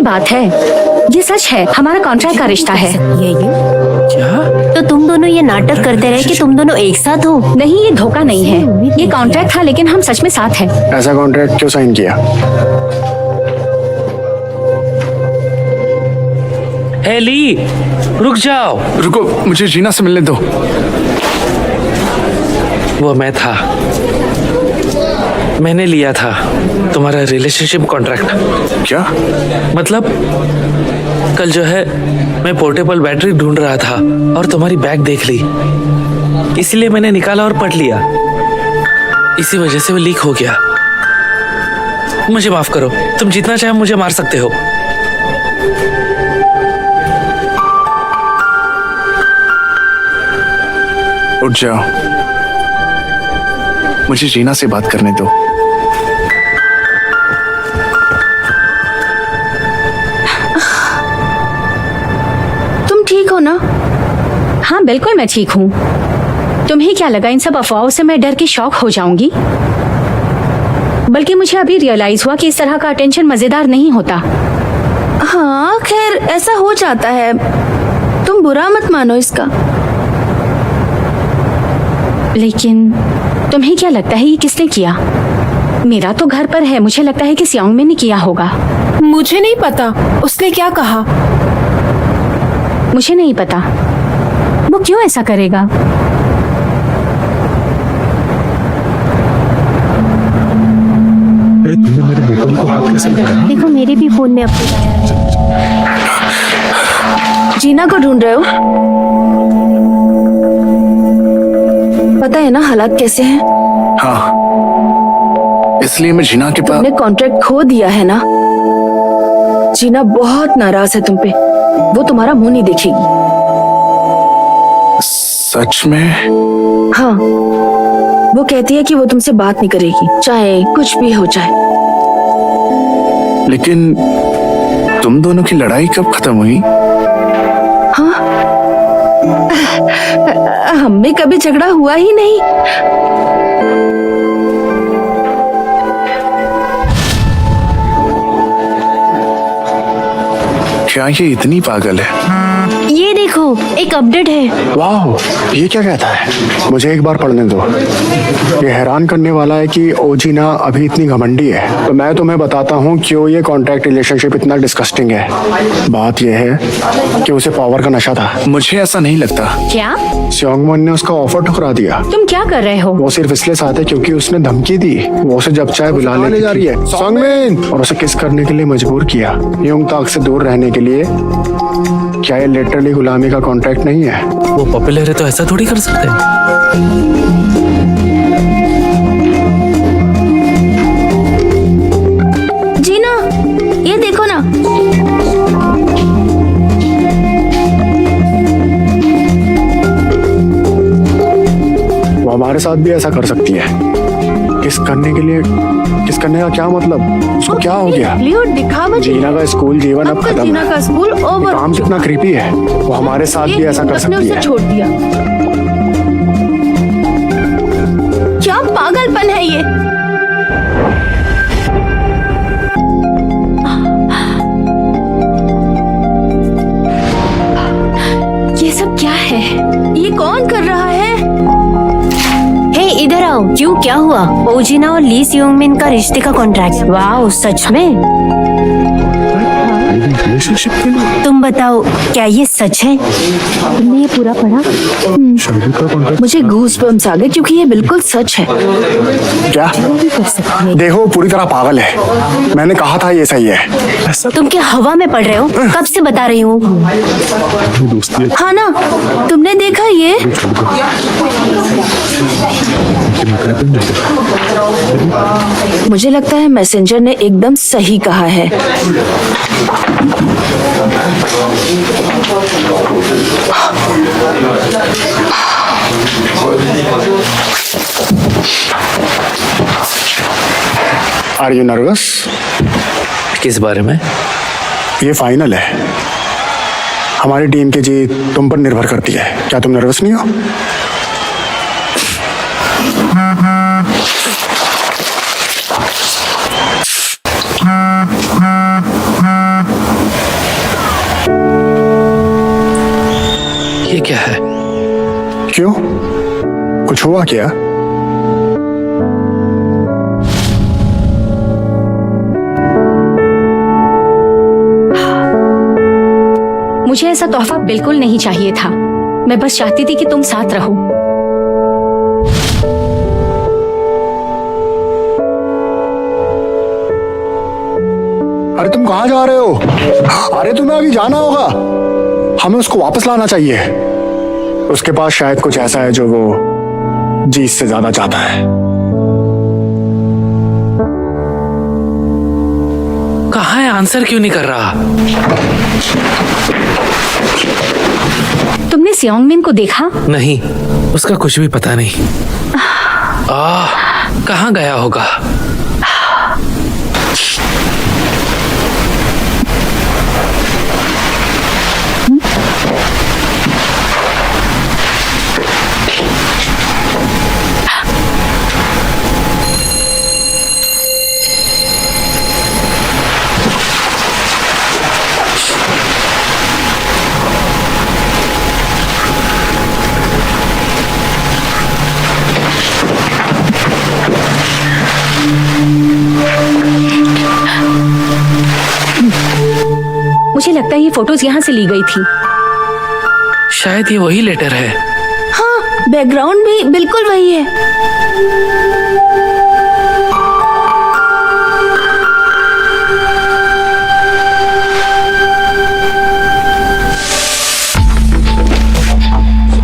बात है, ये सच है, हमारा कॉन्ट्रैक्ट का रिश्ता है। क्या? तो तुम दोनों ये नाटक करते रहे कि तुम दोनों एक साथ हो? नहीं, ये धोखा नहीं है, ये कॉन्ट्रैक्ट था, लेकिन हम सच में साथ हैं। ऐसा कॉन्ट्रैक्ट क्यों साइन किया? हे ली, रुक जाओ। रुको, मुझे जीना से मिलने दो। वो मैं था, मैंने लिया था तुम्हारा रिलेशनशिप कॉन्ट्रैक्ट। क्या मतलब कल जो है मैं पोर्टेबल बैटरी ढूंढ रहा था और तुम्हारी बैग देख ली, इसलिए मैंने निकाला और पढ़ लिया। इसी वजह से वो लीक हो गया। मुझे माफ करो, तुम जितना चाहे मुझे मार सकते हो। उठ जाओ, मुझे जीना से बात करने दो। तुम ठीक हो ना? हाँ बिल्कुल, मैं ठीक हूँ। तुम्हें क्या लगा इन सब अफवाहों से मैं डर के शॉक हो जाऊंगी? बल्कि मुझे अभी रियलाइज हुआ कि इस तरह का अटेंशन मजेदार नहीं होता। हाँ खैर, ऐसा हो जाता है, तुम बुरा मत मानो इसका। लेकिन तुम्हें क्या लगता है ये किसने किया? मेरा तो घर पर है, मुझे लगता है कि सियोंगमिन ने किया होगा। मुझे नहीं पता उसने क्या कहा। मुझे नहीं पता वो क्यों ऐसा करेगा। तुमने मेरे बेटे को हाथ कैसे लगाया? देखो मेरे भी फोन में अपडेट आया है। जीना को ढूंढ रहे हो? पता है ना हालात कैसे हैं? हाँ, इसलिए मैं जीना के पास। तुमने कॉन्ट्रैक्ट खो दिया है ना? जीना बहुत नाराज है तुम पे, वो तुम्हारा मुंह नहीं देखेगी। सच में? हाँ, वो कहती है कि वो तुमसे बात नहीं करेगी, चाहे कुछ भी हो जाए। लेकिन तुम दोनों की लड़ाई कब खत्म हुई? हाँ, हम में कभी झगड़ा हुआ ही नहीं। क्या ये इतनी पागल है? ये देखो एक अपडेट है। वाह, ये क्या कहता है? मुझे एक बार पढ़ने दो। ये हैरान करने वाला है कि ओजीना अभी इतनी घमंडी है। तो मैं तुम्हें बताता हूँ क्यों ये कॉन्ट्रैक्ट रिलेशनशिप इतना डिस्कस्टिंग है। बात यह है कि उसे पावर का नशा था। मुझे ऐसा नहीं लगता। क्या? सियोंगमन ने उसका ऑफर ठुकरा दिया। तुम क्या कर रहे हो? वो सिर्फ इसलिए साथ है क्योंकि उसने धमकी दी। वो उसे जब चाहे बुलाने जा रही है सियोंगमिन, और उसे किस करने के लिए मजबूर किया। योंगताक से दूर रहने के लिए। क्या ये लिटरली गुलामी का कॉन्ट्रैक्ट नहीं है? वो पॉपुलर है तो ऐसा थोड़ी कर सकते हैं। जीना, ये देखो ना। वो हमारे साथ भी ऐसा कर सकती है। किस करने का क्या मतलब? उसको क्या हो गया? लियो, दिखावा नहीं। जीना का स्कूल जीवन अब आपका खत्म जीना है। का स्कूल ओवर। काम कितना क्रीपी है। वो हमारे साथ भी ऐसा कर सकती उसे है। छोड़ दिया। क्या पागलपन है ये? ये सब क्या है? ये कौन कर रहा है? हे इधर आओ। क्यों, क्या हुआ? ओजीना और ली सियोंगमिन का रिश्ते का कॉन्ट्रैक्ट। वाह, सच में? रिलेशनशिप के लिए तुम बताओ क्या ये सच है? तुमने ये पूरा पढ़ा? शादी का कॉन्ट्रैक्ट? मुझे गूज़बम्प्स आ गए क्योंकि ये बिल्कुल सच है। क्या? कर सकती है। देखो, पूरी तरह पागल है। मैंने कहा था ये सही है। ऐसा तुम क्या हवा में पढ़ रहे हो? कब से बता रही हूँ। दोस्ती है। हाँ ना, तुमने देखा ये? मुझे लगता है मैसेंजर ने एकदम सही कहा है। Are you nervous? किस बारे में? ये फाइनल है। हमारी टीम की जीत तुम पर निर्भर करती है। क्या तुम नर्वस नहीं हो? क्या है? क्यों, कुछ हुआ क्या? मुझे ऐसा तोहफा बिल्कुल नहीं चाहिए था। मैं बस चाहती थी कि तुम साथ रहो। अरे तुम कहाँ जा रहे हो? अरे तुम्हें अभी जाना होगा। हमें उसको वापस लाना चाहिए। उसके पास शायद कुछ ऐसा है जो वो जीत से ज्यादा चाहता है। कहाँ है? आंसर क्यों नहीं कर रहा? तुमने सियोंगमिन को देखा? नहीं, उसका कुछ भी पता नहीं। कहाँ गया होगा? मुझे लगता है ये फोटोज यहाँ से ली गई थी। शायद ये वही लेटर है। हाँ, बैकग्राउंड भी बिल्कुल वही है।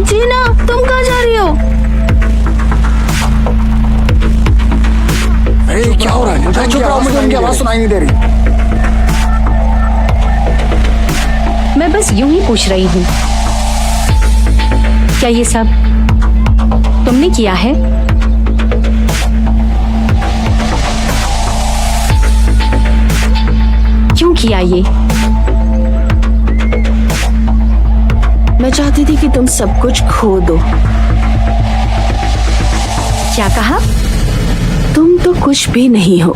जीना, तुम कहाँ जा रही हो? अरे क्या हो रहा है? चुप रहो, मुझे उनकी आवाज सुनाई नहीं दे रही। मैं बस यूं ही पूछ रही हूँ, क्या ये सब तुमने किया है? क्यों किया ये? मैं चाहती थी कि तुम सब कुछ खो दो। क्या कहा? तुम तो कुछ भी नहीं हो।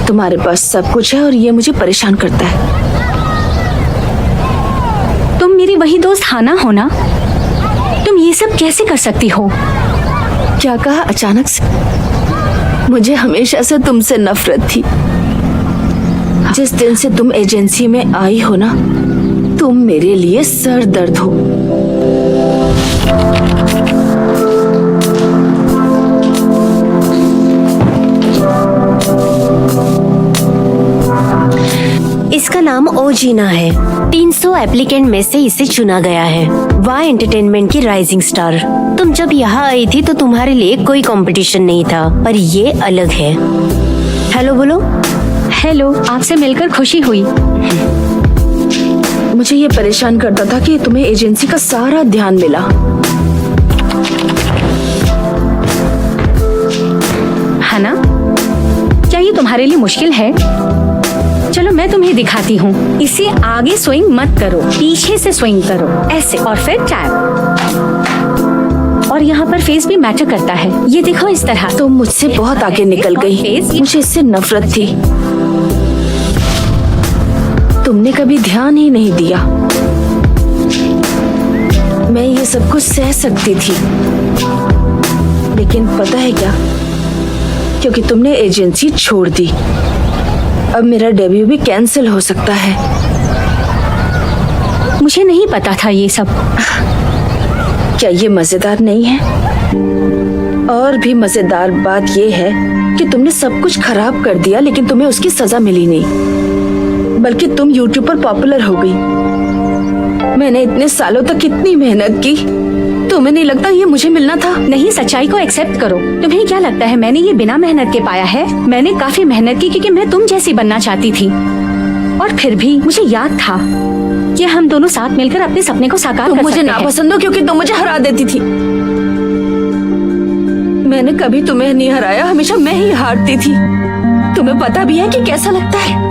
तुम्हारे पास सब कुछ है और ये मुझे परेशान करता है। तुम मेरी वही दोस्त हाना हो ना? तुम ये सब कैसे कर सकती हो? क्या कहा अचानक से? मुझे हमेशा से तुमसे नफरत थी। जिस दिन से तुम एजेंसी में आई हो ना, तुम मेरे लिए सर दर्द हो। इसका नाम ओजीना है। 300 एप्लीकेंट में से इसे चुना गया है। वाई एंटरटेनमेंट की राइजिंग स्टार। तुम जब यहाँ आई थी तो तुम्हारे लिए कोई कंपटीशन नहीं था, पर ये अलग है। हेलो बोलो। हेलो, आपसे मिलकर खुशी हुई। मुझे ये परेशान करता था कि तुम्हें एजेंसी का सारा ध्यान मिला। है ना? क्या ये तुम्हारे लिए मुश्किल है? चलो मैं तुम्हें दिखाती हूँ। इसे आगे स्विंग मत करो, पीछे से स्विंग करो, ऐसे, और फिर टैप। और यहाँ पर फेस भी मैटर करता है। ये देखो इस तरह। तुम मुझसे बहुत आगे निकल गई। मुझे इससे नफरत थी। तुमने कभी ध्यान ही नहीं दिया। मैं ये सब कुछ सह सकती थी, लेकिन पता है क्या? क्योंकि तुमने एजेंसी छोड़ दी, अब मेरा डेब्यू भी कैंसिल हो सकता है। मुझे नहीं पता था ये सब। क्या ये मजेदार नहीं है? और भी मजेदार बात ये है कि तुमने सब कुछ खराब कर दिया, लेकिन तुम्हें उसकी सजा मिली नहीं, बल्कि तुम यूट्यूब पर पॉपुलर हो गई। मैंने इतने सालों तक कितनी मेहनत की, तुम्हें नहीं लगता ये मुझे मिलना था? नहीं, सच्चाई को एक्सेप्ट करो। तुम्हें क्या लगता है मैंने ये बिना मेहनत के पाया है? मैंने काफी मेहनत की क्योंकि मैं तुम जैसी बनना चाहती थी। और फिर भी मुझे याद था कि हम दोनों साथ मिलकर अपने सपने को साकार तुम कर मुझे सकते हैं। नापसंद हो क्योंकि तुम मुझे हरा देती थी। मैंने कभी तुम्हें नहीं हराया, हमेशा मैं ही हारती थी। तुम्हें पता भी है कि कैसा लगता है।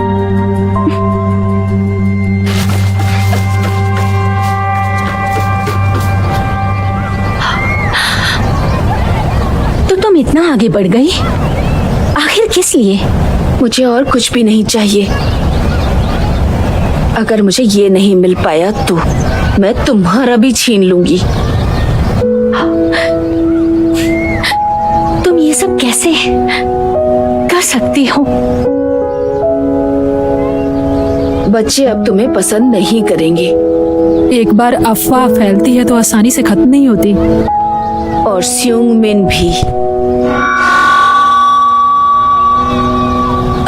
तो तुम इतना आगे बढ़ गई, आखिर किस लिए? मुझे और कुछ भी नहीं चाहिए। अगर मुझे ये नहीं मिल पाया तो मैं तुम्हारा भी छीन लूंगी। तुम ये सब कैसे कर सकती हो? बच्चे अब तुम्हें पसंद नहीं करेंगे एक बार अफवाह फैलती है तो आसानी से खत्म नहीं होती। और स्योंग मिन भी।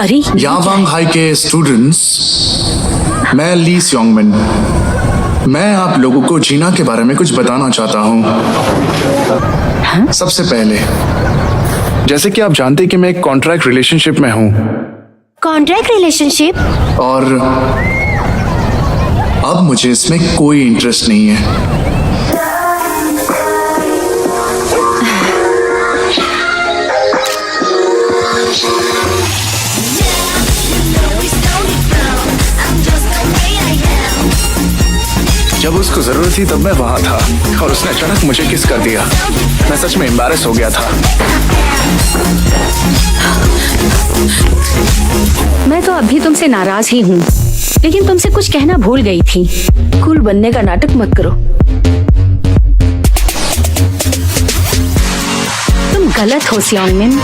अरे यावांग हाई के स्टूडेंट्स, मैं ली स्योंगमिन। मैं आप लोगों को जीना के बारे में कुछ बताना चाहता हूँ। सबसे पहले, जैसे कि आप जानते हैं कि मैं एक कॉन्ट्रैक्ट रिलेशनशिप में हूँ कॉन्ट्रैक्ट रिलेशनशिप? और अब मुझे इसमें कोई इंटरेस्ट नहीं है। जब उसको जरूरत थी तब मैं वहां था और उसने अचानक मुझे किस कर दिया। मैं सच में एम्बैरेस हो गया था। मैं तो अभी तुमसे नाराज ही हूँ, लेकिन तुमसे कुछ कहना भूल गई थी। कूल बनने का नाटक मत करो। तुम गलत हो स्योंग मिन।